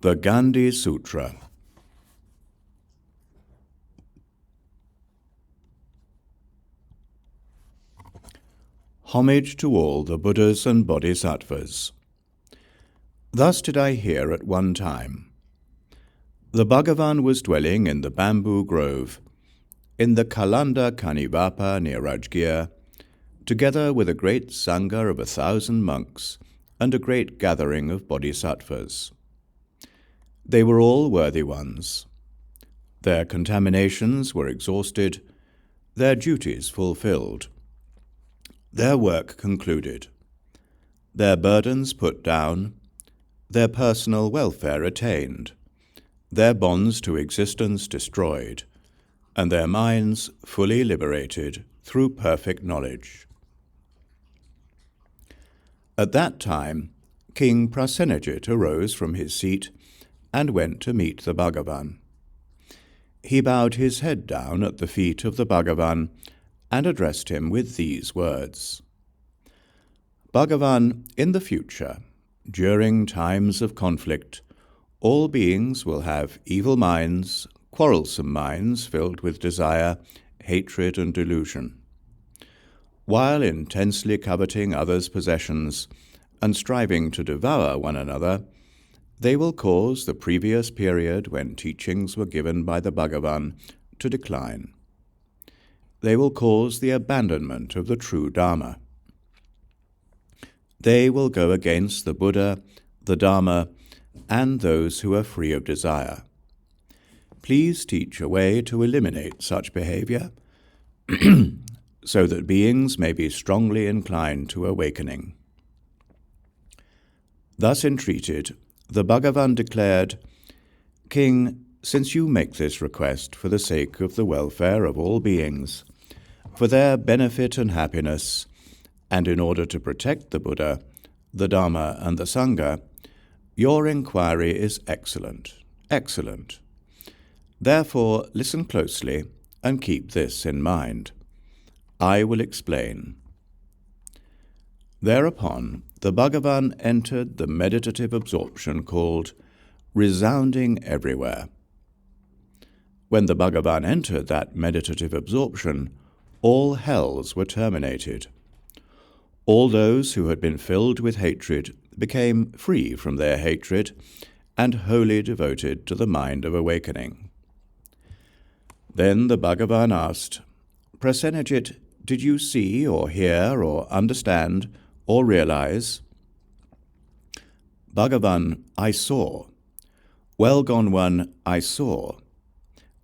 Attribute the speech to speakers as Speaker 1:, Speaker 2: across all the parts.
Speaker 1: The Gaṇḍī Sūtra. Homage to all the Buddhas and bodhisattvas. Thus did I hear at one time. The Bhagavan was dwelling in the bamboo grove, in the Kalanda Kanivapa near Rājagṛha, together with a great sangha of 1,000 monks and a great gathering of bodhisattvas. They were all worthy ones. Their contaminations were exhausted, their duties fulfilled, their work concluded, their burdens put down, their personal welfare attained, their bonds to existence destroyed, and their minds fully liberated through perfect knowledge. At that time, King Prasenajit arose from his seat and went to meet the Bhagavan. He bowed his head down at the feet of the Bhagavan and addressed him with these words. Bhagavan, in the future, during times of conflict, all beings will have evil minds, quarrelsome minds filled with desire, hatred, and delusion. While intensely coveting others' possessions and striving to devour one another, they will cause the previous period when teachings were given by the Bhagavan to decline. They will cause the abandonment of the true Dharma. They will go against the Buddha, the Dharma, and those who are free of desire. Please teach a way to eliminate such behavior so that beings may be strongly inclined to awakening. Thus entreated, the Bhagavan declared, King, since you make this request for the sake of the welfare of all beings, for their benefit and happiness, and in order to protect the Buddha, the Dharma, and the Sangha, your inquiry is excellent, excellent. Therefore, listen closely and keep this in mind. I will explain. Thereupon, the Bhagavan entered the meditative absorption called resounding everywhere. When the Bhagavan entered that meditative absorption, all hells were terminated. All those who had been filled with hatred became free from their hatred and wholly devoted to the mind of awakening. Then the Bhagavan asked, Prasenajit, did you see or hear or understand or realize? Bhagavan, I saw. Well gone one, I saw.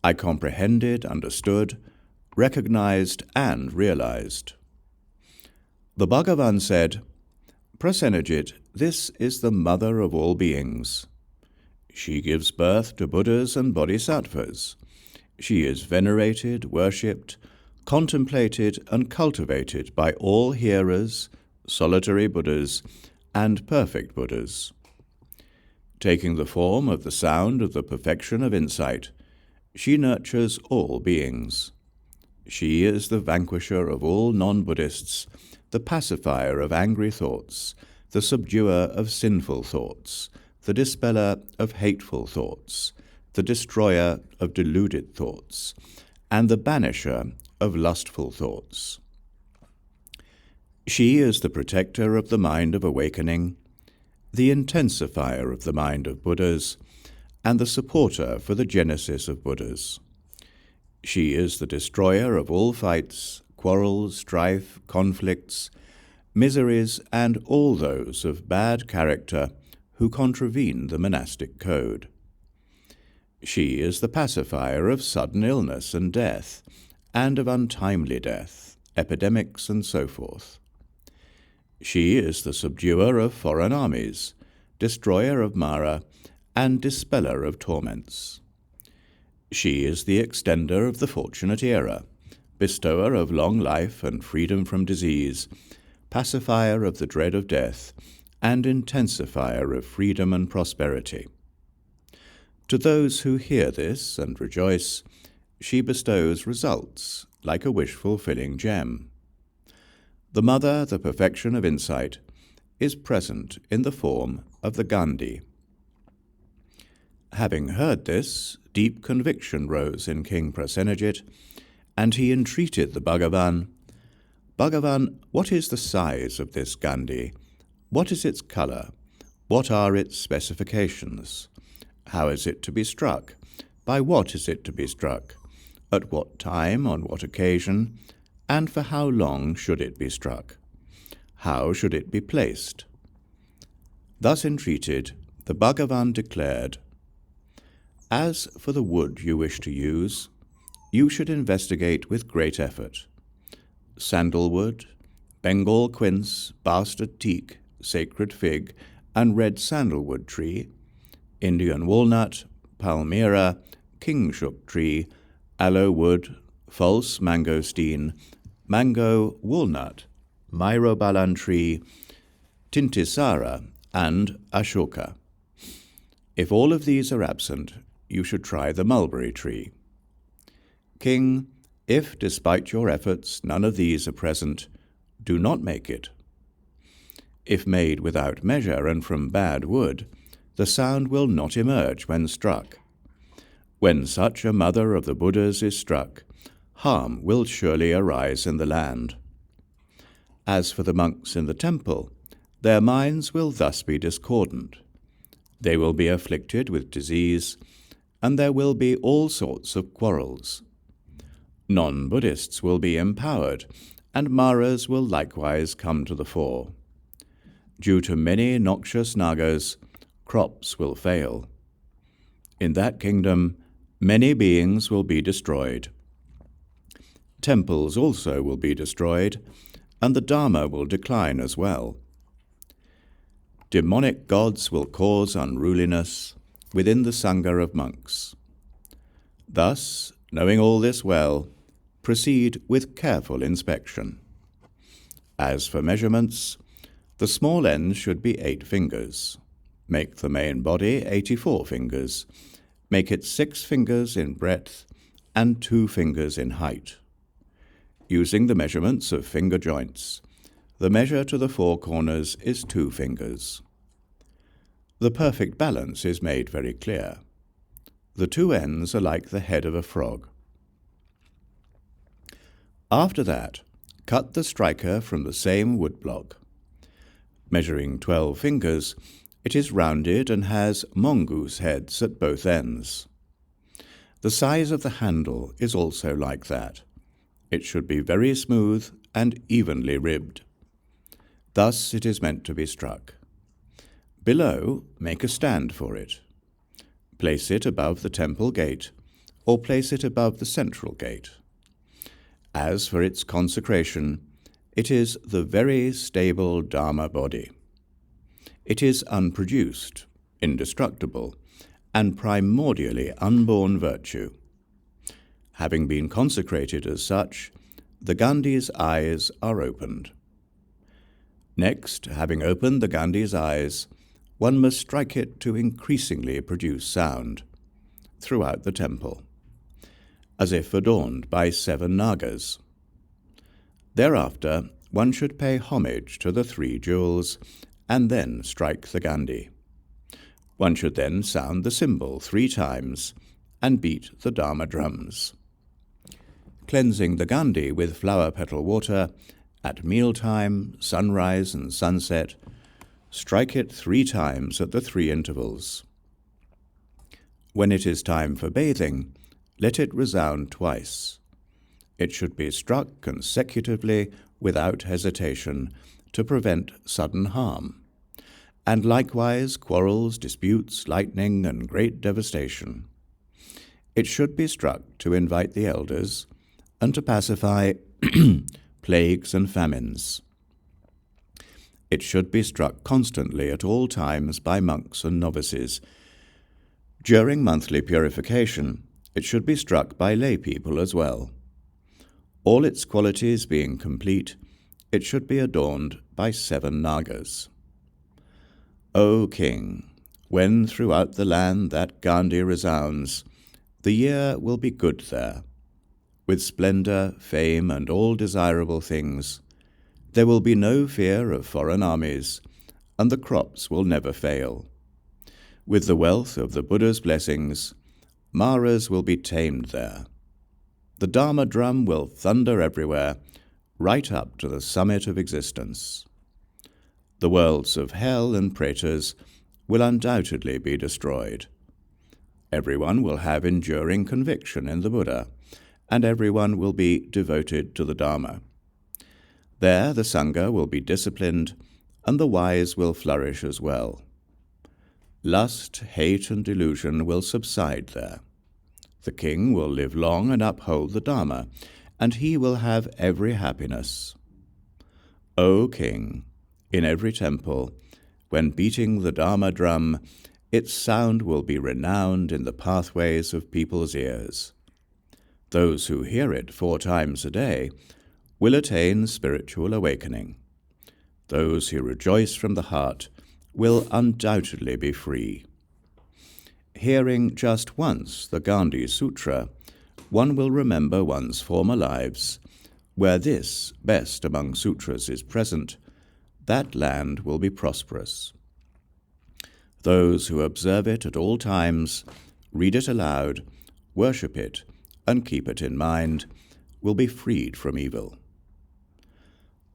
Speaker 1: I comprehended, understood, recognized, and realized. The Bhagavan said, Prasenajit, this is the mother of all beings. She gives birth to Buddhas and bodhisattvas. She is venerated, worshipped, contemplated, and cultivated by all hearers, solitary Buddhas, and perfect Buddhas. Taking the form of the sound of the perfection of insight, she nurtures all beings. She is the vanquisher of all non-Buddhists, the pacifier of angry thoughts, the subduer of sinful thoughts, the dispeller of hateful thoughts, the destroyer of deluded thoughts, and the banisher of lustful thoughts. She is the protector of the mind of awakening, the intensifier of the mind of Buddhas, and the supporter for the genesis of Buddhas. She is the destroyer of all fights, quarrels, strife, conflicts, miseries, and all those of bad character who contravene the monastic code. She is the pacifier of sudden illness and death, and of untimely death, epidemics, and so forth. She is the subduer of foreign armies, destroyer of Mara, and dispeller of torments. She is the extender of the fortunate era, bestower of long life and freedom from disease, pacifier of the dread of death, and intensifier of freedom and prosperity. To those who hear this and rejoice, she bestows results like a wish-fulfilling gem. The Mother, the perfection of insight, is present in the form of the Gaṇḍī. Having heard this, deep conviction rose in King Prasenajit, and he entreated the Bhagavan, "Bhagavan, what is the size of this Gaṇḍī? What is its colour? What are its specifications? How is it to be struck? By what is it to be struck? At what time, on what occasion, and for how long should it be struck? How should it be placed?" Thus entreated, the Bhagavan declared, "As for the wood you wish to use, you should investigate with great effort. Sandalwood, Bengal quince, bastard teak, sacred fig, and red sandalwood tree, Indian walnut, palmyra, kingshuk tree, aloe wood, false mangosteen, mango, walnut, myrobalan tree, tintisara, and ashoka. If all of these are absent, you should try the mulberry tree. King, if despite your efforts none of these are present, do not make it. If made without measure and from bad wood, the sound will not emerge when struck. When such a mother of the Buddhas is struck, harm will surely arise in the land. As for the monks in the temple, their minds will thus be discordant. They will be afflicted with disease, and there will be all sorts of quarrels. Non-Buddhists will be empowered, and Maras will likewise come to the fore. Due to many noxious nagas, crops will fail. In that kingdom, many beings will be destroyed. Temples also will be destroyed, and the Dharma will decline as well. Demonic gods will cause unruliness within the Sangha of monks. Thus, knowing all this well, proceed with careful inspection. As for measurements, the small ends should be 8 fingers. Make the main body 84 fingers. Make it 6 fingers in breadth and 2 fingers in height. Using the measurements of finger joints, the measure to the 4 corners is 2 fingers. The perfect balance is made very clear. The 2 ends are like the head of a frog. After that, cut the striker from the same woodblock. Measuring 12 fingers, it is rounded and has mongoose heads at both ends. The size of the handle is also like that. It should be very smooth and evenly ribbed. Thus it is meant to be struck. Below, make a stand for it. Place it above the temple gate, or place it above the central gate. As for its consecration, it is the very stable Dharma body. It is unproduced, indestructible, and primordially unborn virtue. Having been consecrated as such, the Gaṇḍī's eyes are opened. Next, having opened the Gaṇḍī's eyes, one must strike it to increasingly produce sound throughout the temple, as if adorned by 7 nagas. Thereafter, one should pay homage to the 3 jewels and then strike the Gaṇḍī. One should then sound the cymbal 3 times and beat the Dharma drums. Cleansing the Gaṇḍī with flower petal water at mealtime, sunrise and sunset, strike it 3 times at the 3 intervals. When it is time for bathing, let it resound twice. It should be struck consecutively without hesitation to prevent sudden harm, and likewise quarrels, disputes, lightning, and great devastation. It should be struck to invite the elders and to pacify plagues and famines. It should be struck constantly at all times by monks and novices. During monthly purification, it should be struck by lay people as well. All its qualities being complete, it should be adorned by 7 nagas. O King, when throughout the land that Gaṇḍī resounds, the year will be good there. With splendor, fame, and all desirable things, there will be no fear of foreign armies, and the crops will never fail. With the wealth of the Buddha's blessings, Maras will be tamed there. The Dharma drum will thunder everywhere, right up to the summit of existence. The worlds of hell and pretas will undoubtedly be destroyed. Everyone will have enduring conviction in the Buddha, and everyone will be devoted to the Dharma. There the Sangha will be disciplined, and the wise will flourish as well. Lust, hate, and delusion will subside there. The king will live long and uphold the Dharma, and he will have every happiness. O king, in every temple, when beating the Dharma drum, its sound will be renowned in the pathways of people's ears. Those who hear it 4 times a day will attain spiritual awakening. Those who rejoice from the heart will undoubtedly be free. Hearing just once the Gaṇḍī Sūtra, one will remember one's former lives. Where this, best among sutras, is present, that land will be prosperous. Those who observe it at all times, read it aloud, worship it, and keep it in mind, will be freed from evil.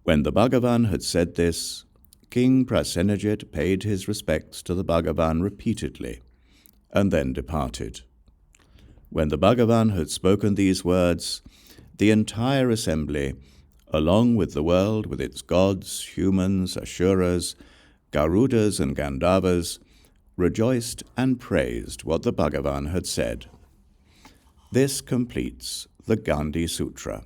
Speaker 1: When the Bhagavan had said this, King Prasenajit paid his respects to the Bhagavan repeatedly, and then departed. When the Bhagavan had spoken these words, the entire assembly, along with the world with its gods, humans, asuras, Garudas, and Gandharvas, rejoiced and praised what the Bhagavan had said. This completes the Gaṇḍī Sūtra.